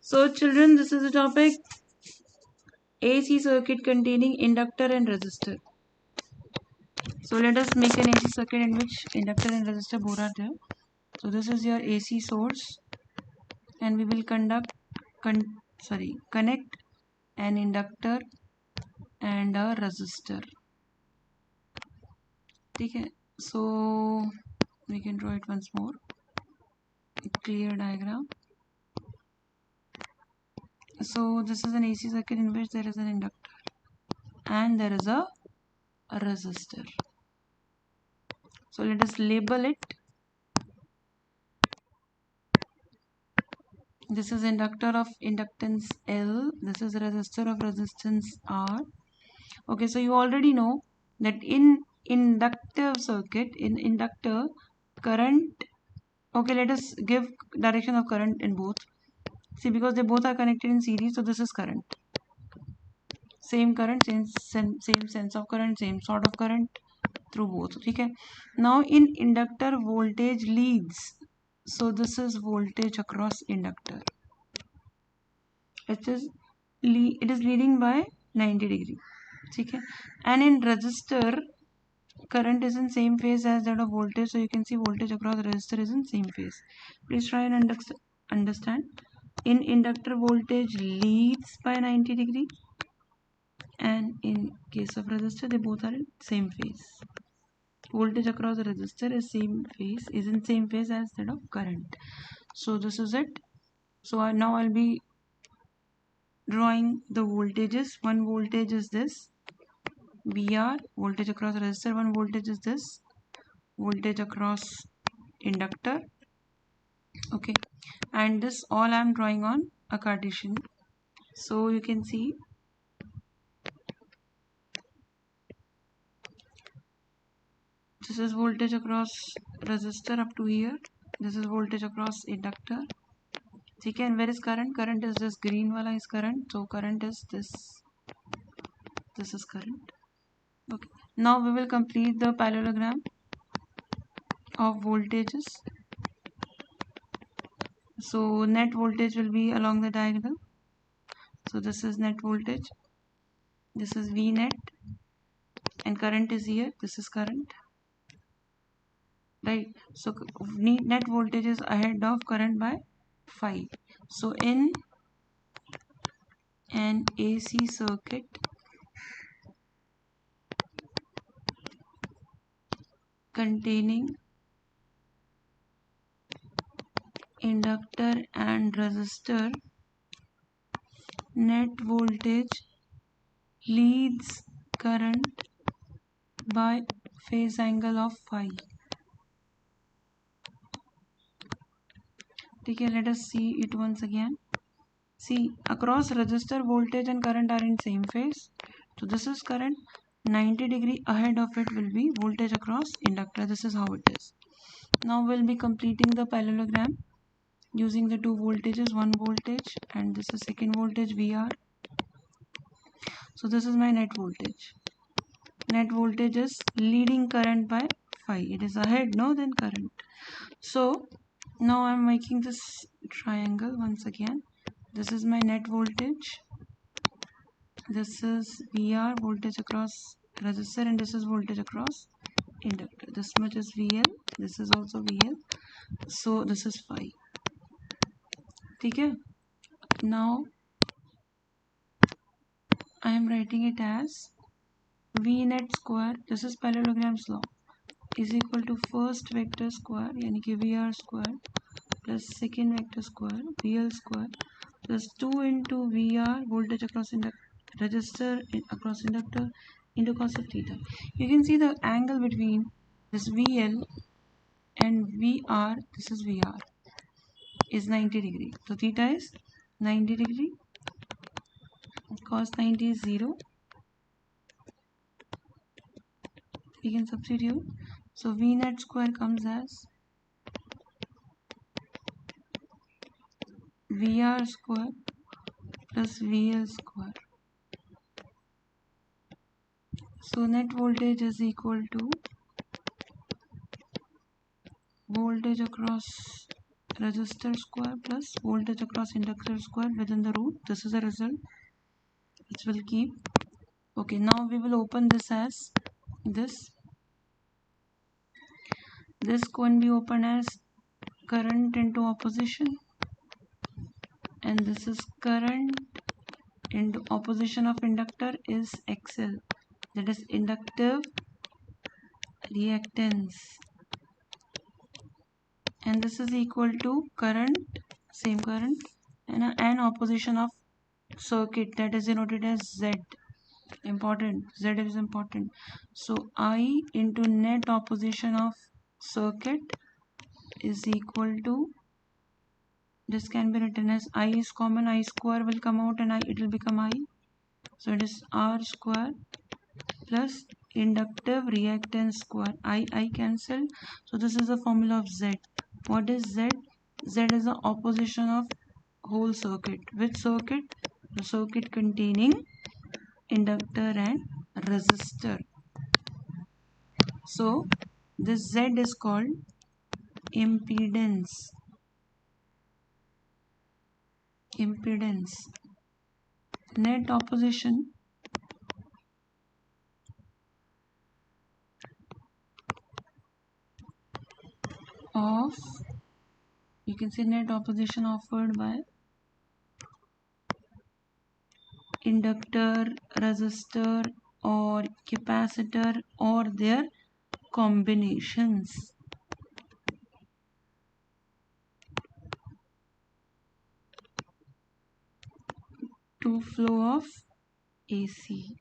So children, this is the topic AC circuit containing inductor and resistor. So let us make an AC circuit in which inductor and resistor both are there. So this is your AC source and we will connect an inductor and a resistor. Okay, so we can draw it once more. A clear diagram. So this is an AC circuit in which there is an inductor and there is a resistor. So let us label it. This is inductor of inductance L. This is resistor of resistance R. Okay, so you already know that in inductive circuit, in inductor, current. Okay, let us give direction of current in both. See, because they both are connected in series, so this is current. Same current, same sense of current, same sort of current through both. Okay. Now in inductor, voltage leads. So this is voltage across inductor. It is leading by 90 degree. Okay. And in resistor, current is in same phase as that of voltage, so you can see voltage across the resistor is in same phase. Please try and understand. In inductor, voltage leads by 90 degree, and in case of resistor, they both are in same phase. Voltage across the resistor is in same phase as that of current. So this is it. So now I'll be drawing the voltages. One voltage is this VR, voltage across resistor. One voltage is this voltage across inductor. Okay, and this all I'm drawing on a Cartesian. So you can see this is voltage across resistor up to here. This is voltage across inductor. Okay, and where is current? Current is this green wala is current. So current is this. This is current. Okay, now we will complete the parallelogram of voltages. So net voltage will be along the diagonal. So this is net voltage. This is V net, and current is here. This is current. Right. So net voltage is ahead of current by 5. So in an AC circuit, containing inductor and resistor, net voltage leads current by phase angle of phi. Okay, let us see it once again. See, across resistor, voltage and current are in same phase. So this is current. 90 degree ahead of it will be voltage across inductor. This is how it is. Now we'll be completing the parallelogram using the two voltages, one voltage and this is second voltage VR. So this is my net voltage. Net voltage is leading current by phi. It is ahead now than current. So now I'm making this triangle once again. This is my net voltage. This is VR, voltage across resistor, and this is voltage across inductor. This much is VL. This is also VL. So this is phi. Okay. Now I am writing it as V net square. This is parallelogram's law. Is equal to first vector square, यानी कि VR square plus second vector square VL square plus 2 into VR voltage across resistor across inductor into cos of theta. You can see the angle between this VL and VR, this is VR, is 90 degree. So theta is 90 degree. Cos 90 is 0. We can substitute. So V net square comes as VR square plus VL square. So net voltage is equal to voltage across resistor square plus voltage across inductor square within the root. This is the result which will keep. Okay, now we will open this as this. This can be opened as current into opposition, and this is current into opposition of inductor is XL, that is inductive reactance, and this is equal to current, same current, and an opposition of circuit that is denoted as Z. Important, Z is important. So I into net opposition of circuit is equal to, this can be written as I is common, I square will come out and it will become I. So it is R square plus inductive reactance square. I cancel. So this is the formula of Z. What is Z? Z is the opposition of whole circuit. Which circuit? The circuit containing inductor and resistor. So this Z is called impedance. Impedance. Net opposition of, you can say net opposition offered by inductor, resistor or capacitor or their combinations. To flow of AC,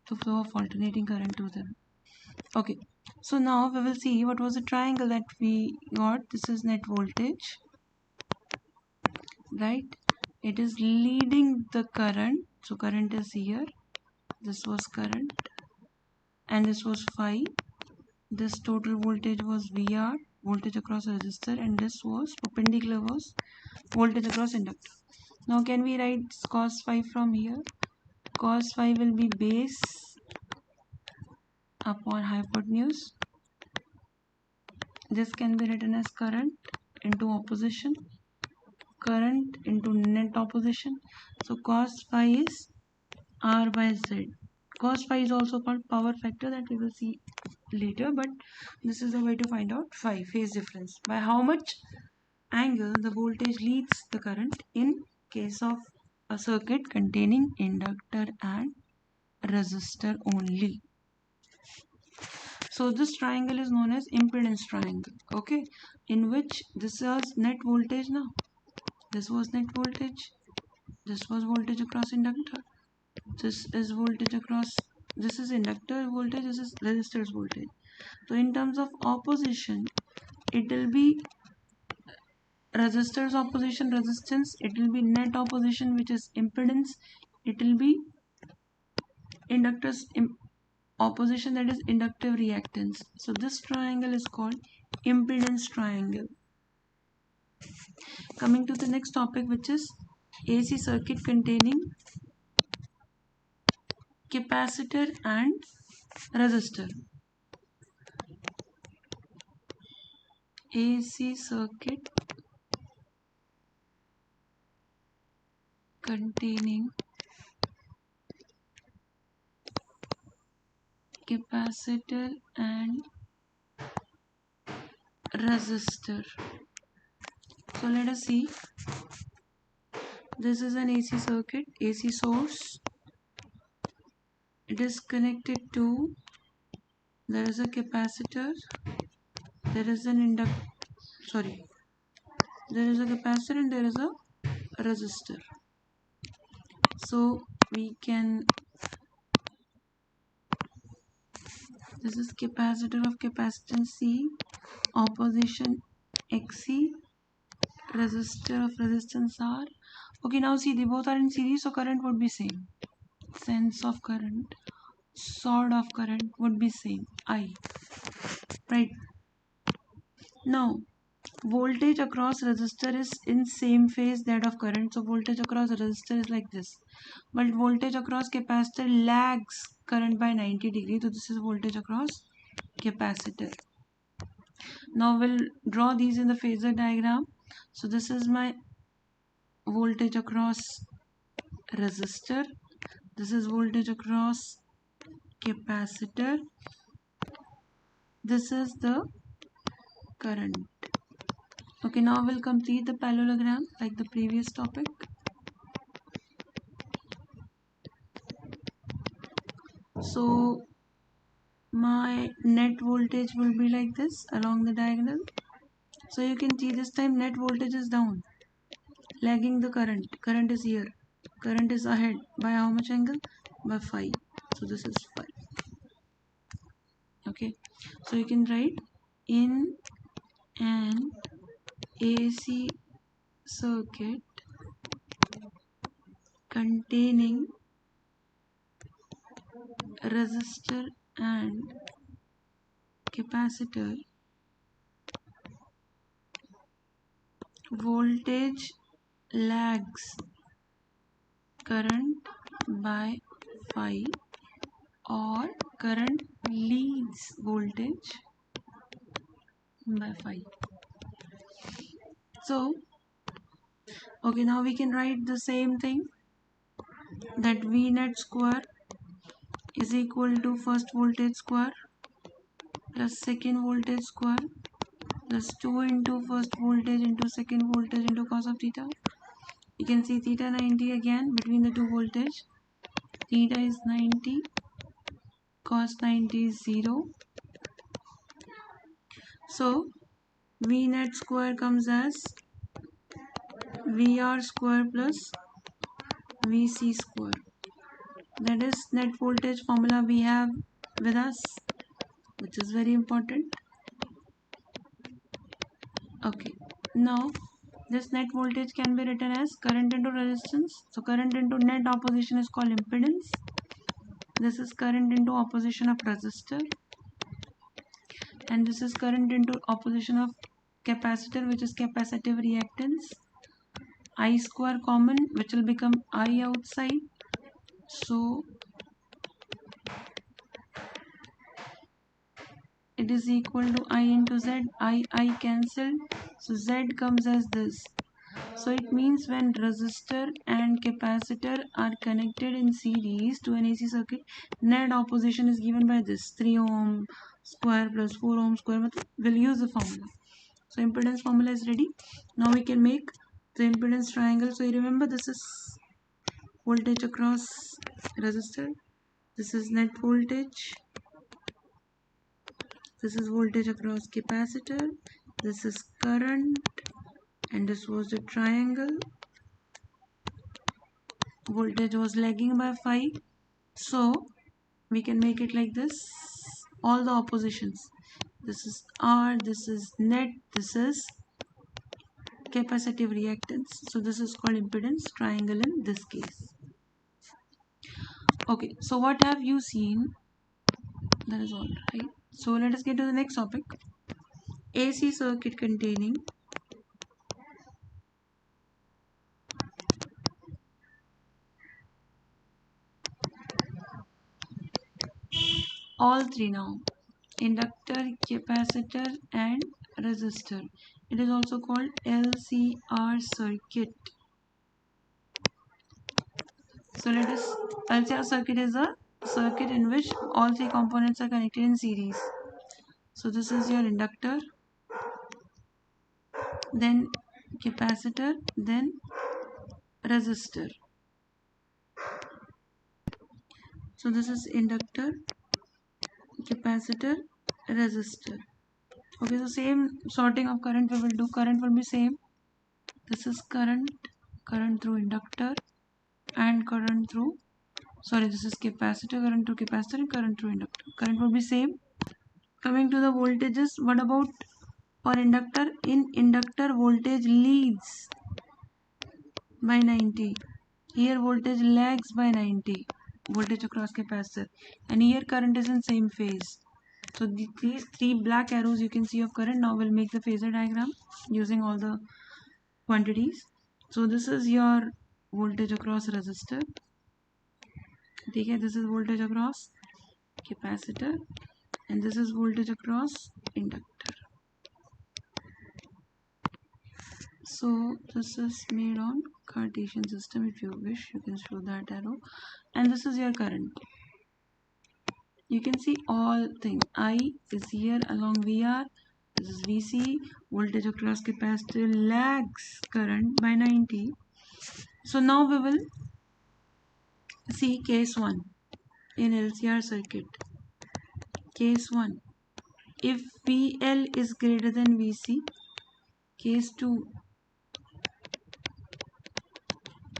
to flow of alternating current to them. Okay, so now we will see what was the triangle that we got. This is net voltage, right? It is leading the current. So current is here. This was current and this was phi. This total voltage was VR, voltage across resistor, and this was perpendicular was voltage across inductor. Now can we write cos phi from here? Cos phi will be base upon hypotenuse. This can be written as current into opposition, current into net opposition. So cos phi is R by Z. Cos phi is also called power factor, that we will see later, but this is the way to find out phi, phase difference. By how much angle the voltage leads the current in case of a circuit containing inductor and resistor only. So this triangle is known as impedance triangle, okay, in which this is net voltage. Now this was net voltage, this was voltage across inductor, this is voltage across, this is inductor voltage, this is resistor's voltage. So in terms of opposition, it will be resistor's opposition resistance, it will be net opposition which is impedance, it will be inductor's opposition, that is inductive reactance. So this triangle is called impedance triangle. Coming to the next topic, which is AC circuit containing capacitor and resistor. AC circuit containing capacitor and resistor. So let us see. This is an AC circuit, AC source. It is connected to, there is a capacitor, there is an there is a capacitor and there is a resistor. So we can, this is capacitor of capacitance C, opposition XC, resistor of resistance R. Okay, now see, they both are in series, so current would be same. Sense of current, sort of current would be same, I, right? Now voltage across resistor is in same phase that of current, so voltage across resistor is like this, but voltage across capacitor lags current by 90 degrees, so this is voltage across capacitor. Now we'll draw these in the phasor diagram. So this is my voltage across resistor. This is voltage across capacitor. This is the current. Okay, now we'll complete the parallelogram like the previous topic. So my net voltage will be like this along the diagonal. So you can see this time net voltage is down, lagging the current. Current is here. Current is ahead by how much angle? By 5. So this is 5. Okay, so you can write in an AC circuit containing resistor and capacitor, voltage lags current by 5 or current leads voltage by 5. So okay, now we can write the same thing, that V net square is equal to first voltage square plus second voltage square plus 2 into first voltage into second voltage into cos of theta. You can see theta 90 again between the two voltage. Theta is 90, cos 90 is 0. So V net square comes as VR square plus VC square. That is net voltage formula we have with us, which is very important. Okay, now this net voltage can be written as current into resistance. So current into net opposition is called impedance. This is current into opposition of resistor, and this is current into opposition of capacitor, which is capacitive reactance. I square common, which will become I outside. So it is equal to I into Z. I cancelled, so Z comes as this. So it means when resistor and capacitor are connected in series to an AC circuit, net opposition is given by this 3 ohm square plus 4 ohm square. We'll use the formula. So impedance formula is ready. Now we can make the impedance triangle. So you remember, this is voltage across resistor. This is net voltage. This is voltage across capacitor. This is current, and this was the triangle. Voltage was lagging by 5, so we can make it like this. All the oppositions, this is R, this is net, this is capacitive reactance. So this is called impedance triangle in this case. Okay, so what have you seen? That is all right. So let us get to the next topic. AC circuit containing all three now: inductor, capacitor and resistor. It is also called LCR circuit. So let us, LCR circuit is a circuit in which all three components are connected in series. So this is your inductor, then capacitor, then resistor. So this is inductor, capacitor, resistor. Okay, so same sorting of current we will do. Current will be same. This is current through inductor, and current through, sorry, this is capacitor, current through capacitor, and current through inductor. Current will be same. Coming to the voltages, what about for inductor? In inductor, voltage leads by 90. Here voltage lags by 90. Voltage across capacitor, and here current is in same phase. So these three black arrows you can see of current. Now we'll make the phasor diagram using all the quantities. So this is your voltage across resistor. Okay, this is voltage across capacitor, and this is voltage across inductor. So this is made on Cartesian system. If you wish, you can show that arrow, and this is your current. You can see all things. I is here along VR. This is VC. Voltage across capacitor lags current by 90. So now we will see case 1 in LCR circuit. Case 1. If VL is greater than VC. Case 2.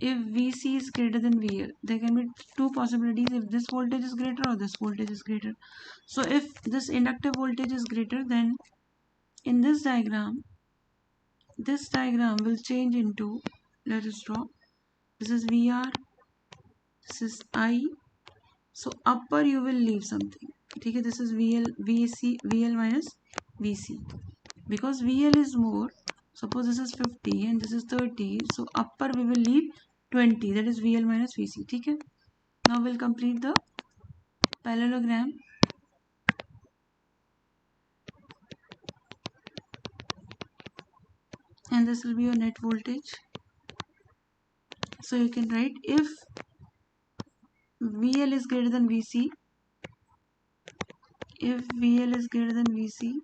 If VC is greater than VL, there can be two possibilities if this voltage is greater or this voltage is greater. So if this inductive voltage is greater, then in this diagram will change into, let us draw, this is VR, this is I. So upper you will leave something. Okay, this is VL, VC, VL minus VC. Because VL is more, suppose this is 50 and this is 30, so upper we will leave 20, that is VL minus VC. Okay. Now we'll complete the parallelogram. And this will be your net voltage. So you can write, if VL is greater than VC, if VL is greater than VC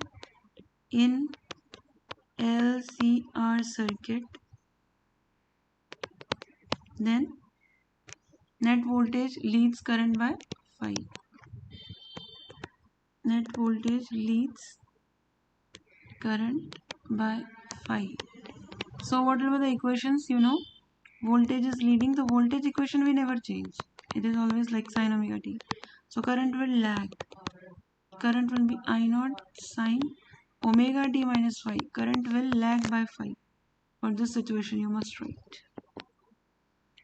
in LCR circuit, then net voltage leads current by phi. Net voltage leads current by phi. So what will be the equations? You know, voltage is leading. The voltage equation we never change. It is always like sine omega t. So current will lag. Current will be I naught sine omega t minus phi. Current will lag by phi. For this situation you must write.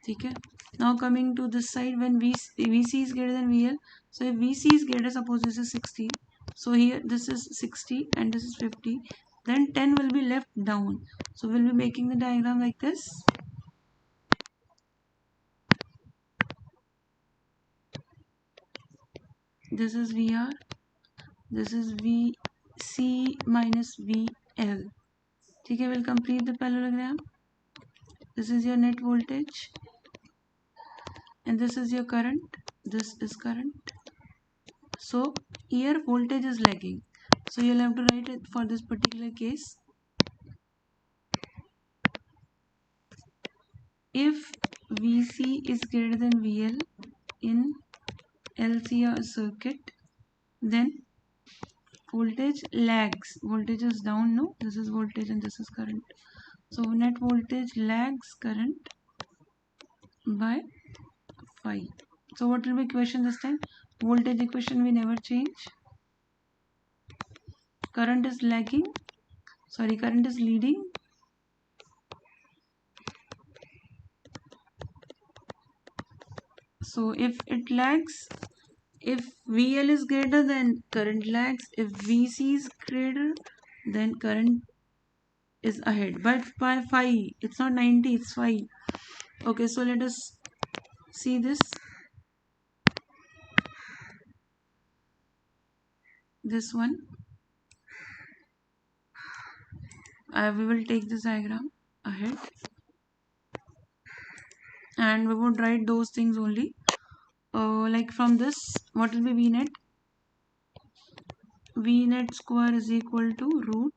Okay. Now coming to this side, when VC is greater than VL. So if VC is greater, suppose this is 60. So here this is 60 and this is 50. Then 10 will be left down. So we'll be making the diagram like this. This is VR. This is VC minus VL. Okay, we'll complete the parallelogram. This is your net voltage. And this is your current. This is current. So here voltage is lagging. So you'll have to write it for this particular case. If VC is greater than VL in LCR circuit, then voltage lags. Voltage is down, no? This is voltage and this is current. So net voltage lags current by phi. So what will be equation this time? Voltage equation we never change. Current is lagging. Sorry, current is leading. So if it lags, if VL is greater, then current lags. If VC is greater, then current is ahead. But by phi, it's not 90, it's phi. Okay, so let us see this. This one. We will take this diagram ahead. And we would write those things only. Like from this, what will be VNet? VNet square is equal to root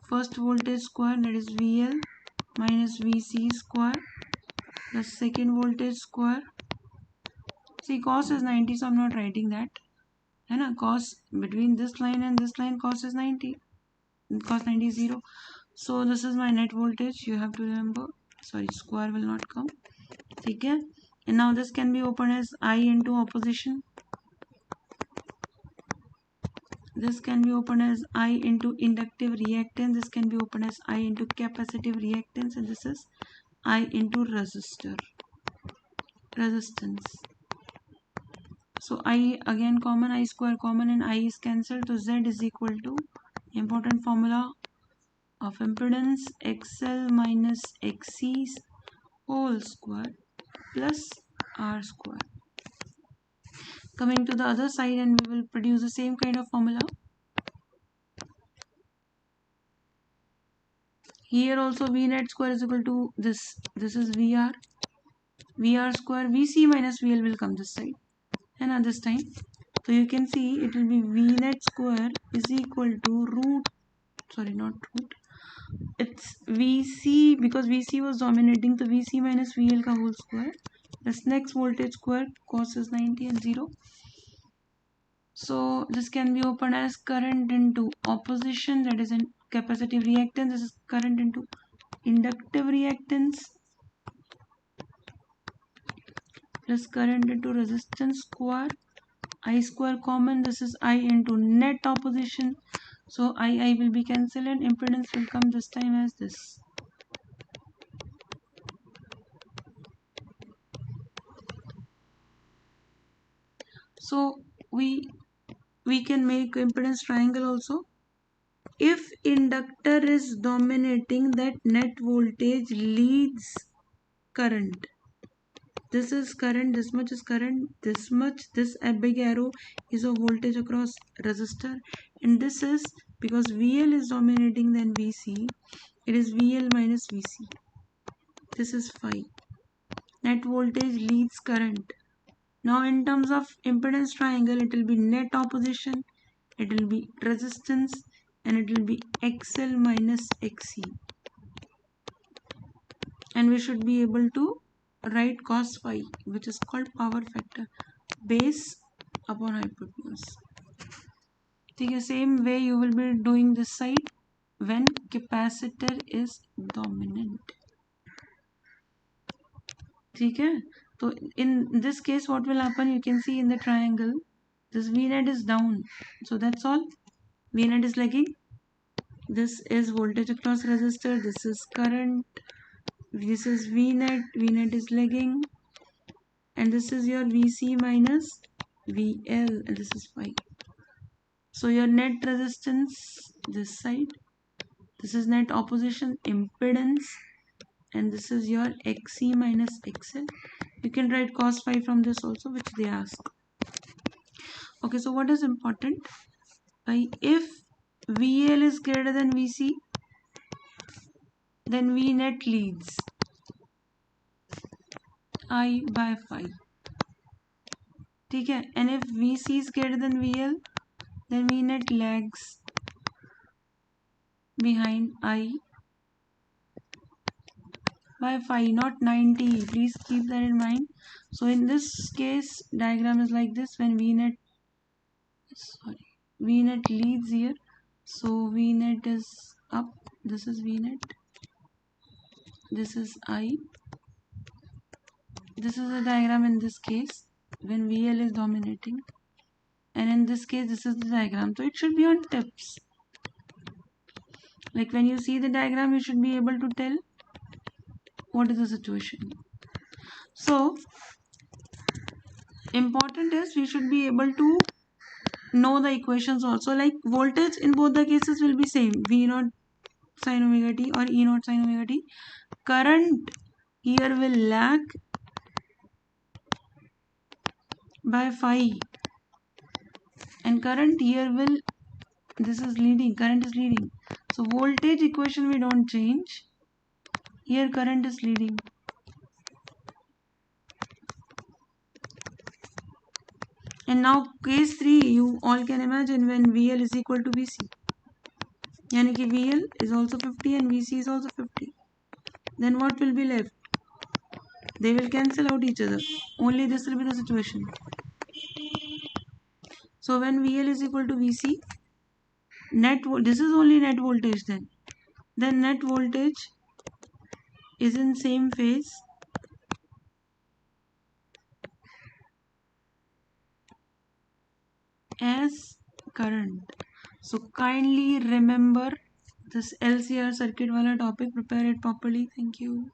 first voltage square, that is VL minus VC square plus second voltage square. See, cos is 90, so I'm not writing that. And cos between this line and this line, cos is 90. Cos 90 is 0. So this is my net voltage. You have to remember. Sorry, square will not come. Okay. And now this can be opened as I into opposition. This can be opened as I into inductive reactance. This can be opened as I into capacitive reactance. And this is I into resistance. So I again common, I square common, and I is cancelled. So Z is equal to important formula of impedance XL minus XC whole square plus R square. Coming to the other side, and we will produce the same kind of formula. Here also V net square is equal to this. This is VR. VR square VC minus VL will come this side. And at this time, so you can see it will be V net square is equal to root. Sorry, not root. It's VC because VC was dominating. So VC minus VL ka whole square. This next voltage square cos is 90 and 0. So this can be opened as current into opposition, that is in capacitive reactance. This is current into inductive reactance plus current into resistance square. I square common, this is I into net opposition. So I will be cancelled and impedance will come this time as this. So we can make impedance triangle also. If inductor is dominating, that net voltage leads current. This is current, this much is current, this much, this big arrow is a voltage across resistor, and this is because VL is dominating than VC, it is VL minus VC. This is phi. Net voltage leads current. Now in terms of impedance triangle, it will be net opposition, it will be resistance, and it will be XL minus XC. And we should be able to write cos phi, which is called power factor, base upon hypotenuse. Okay, same way you will be doing this side when capacitor is dominant. Okay, so in this case what will happen, you can see in the triangle this V net is down, so that's all. V net is lagging. This is voltage across resistor, this is current, this is V net is lagging, and this is your VC minus VL, and this is phi. So your net resistance this side, this is net opposition impedance, and this is your XC minus XL. You can write cos phi from this also, which they ask. Okay, so what is important? If VL is greater than VC, then V net leads I by phi. ठीक है, and if VC is greater than VL, then V net lags behind I by phi, not 90. Please keep that in mind. So in this case, diagram is like this. When V net leads here, so V net is up. This is V net. This is I. This is the diagram in this case when VL is dominating, and in this case this is the diagram. So it should be on tips. Like when you see the diagram, you should be able to tell what is the situation. So important is we should be able to know the equations also. Like voltage in both the cases will be same, V naught sin omega t or E naught sin omega t. Current here will lag by phi, and current here will, this is leading, current is leading. So voltage equation we don't change. Here current is leading. And now case 3, you all can imagine when VL is equal to VC. Yani ki VL is also 50 and VC is also 50. Then what will be left? They will cancel out each other. Only this will be the situation. So when VL is equal to VC, this is only net voltage then. Then net voltage is in same phase as current. So kindly remember this LCR circuit wala topic, prepare it properly. Thank you.